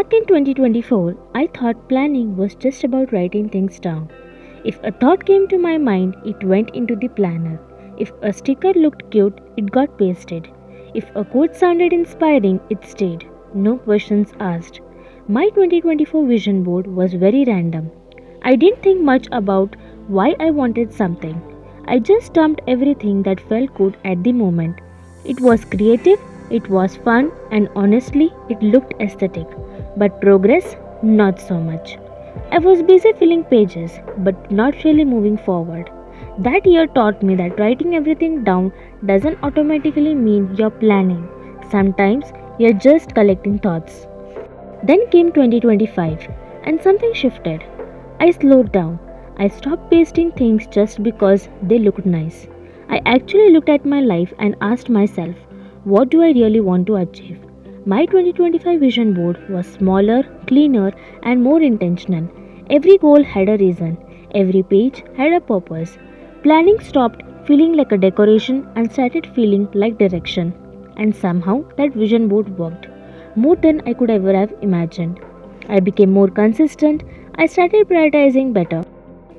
Back in 2024, I thought planning was just about writing things down. If a thought came to my mind, it went into the planner. If a sticker looked cute, it got pasted. If a quote sounded inspiring, it stayed. No questions asked. My 2024 vision board was very random. I didn't think much about why I wanted something. I just dumped everything that felt good at the moment. It was creative, it was fun, and honestly, it looked aesthetic. But progress, not so much. I was busy filling pages, but not really moving forward. That year taught me that writing everything down doesn't automatically mean you're planning. Sometimes you're just collecting thoughts. Then came 2025, and something shifted. I slowed down. I stopped pasting things just because they looked nice. I actually looked at my life and asked myself, what do I really want to achieve? My 2025 vision board was smaller, cleaner, and more intentional. Every goal had a reason, every page had a purpose. Planning stopped feeling like a decoration and started feeling like direction. And somehow that vision board worked more than I could ever have imagined. I became more consistent, I started prioritizing better.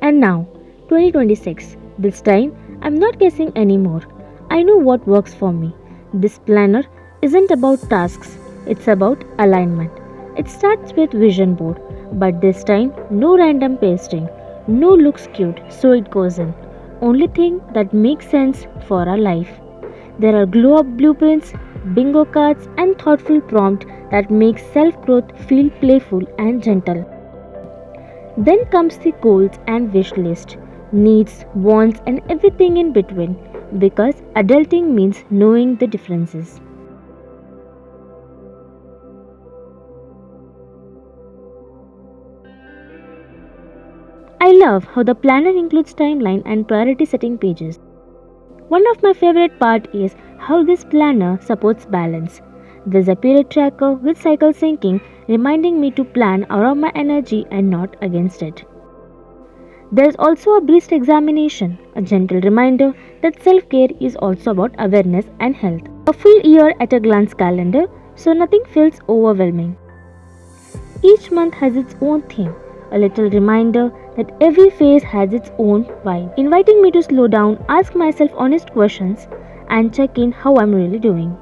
And now, 2026, this time I'm not guessing anymore. I know what works for me. This planner isn't about tasks, it's about alignment. It starts with vision board, but this time no random pasting, no looks cute, so it goes in. Only thing that makes sense for our life. There are glow up blueprints, bingo cards, and thoughtful prompt that makes self growth feel playful and gentle. Then comes the goals and wish list, needs, wants, and everything in between because adulting means knowing the differences. I love how the planner includes timeline and priority setting pages. One of my favorite part is how this planner supports balance. There's a period tracker with cycle syncing reminding me to plan around my energy and not against it. There's also a breast examination, a gentle reminder that self care is also about awareness and health. A full year at a glance calendar so nothing feels overwhelming. Each month has its own theme, a little reminder that every phase has its own vibe, inviting me to slow down, ask myself honest questions, and check in how I'm really doing.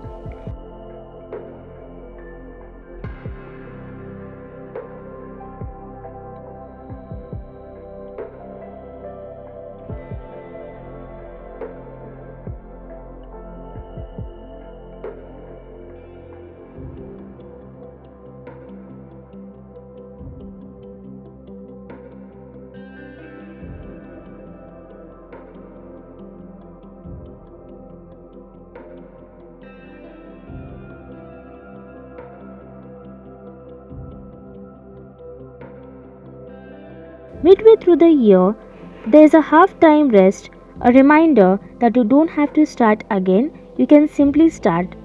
Midway through the year, there's a half time rest, a reminder that you don't have to start again, you can simply start.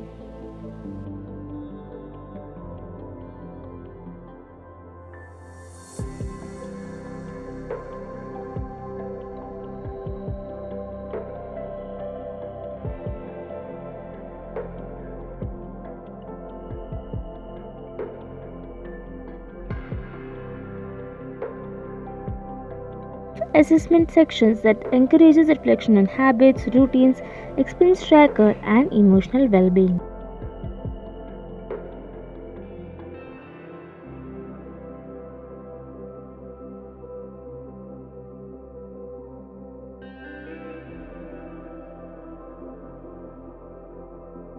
Assessment sections that encourages reflection on habits, routines, expense tracker, and emotional well-being.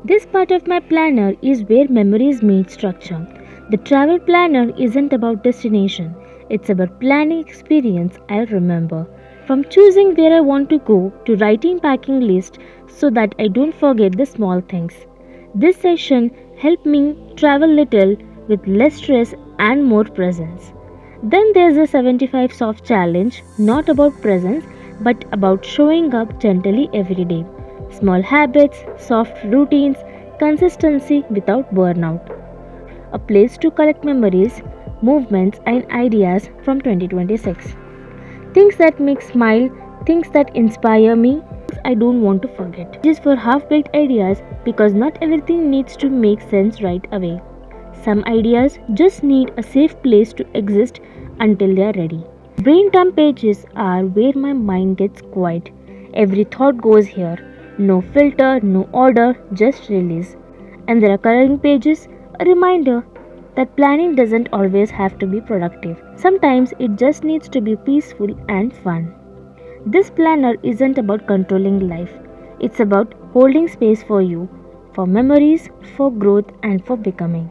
This part of my planner is where memories meet structure. The travel planner isn't about destination, it's about planning experience I'll remember. From choosing where I want to go to writing packing list so that I don't forget the small things. This session helped me travel little with less stress and more presence. Then there's the 75 soft challenge, not about presence but about showing up gently every day. Small habits, soft routines, consistency without burnout. A place to collect memories, movements, and ideas from 2026. Things that make smile, things that inspire me, things I don't want to forget. Just for half baked ideas because not everything needs to make sense right away. Some ideas just need a safe place to exist until they are ready. Brain dump pages are where my mind gets quiet. Every thought goes here. No filter, no order, just release. And there are coloring pages, a reminder that planning doesn't always have to be productive. Sometimes it just needs to be peaceful and fun. This planner isn't about controlling life, it's about holding space for you, for memories, for growth, and for becoming.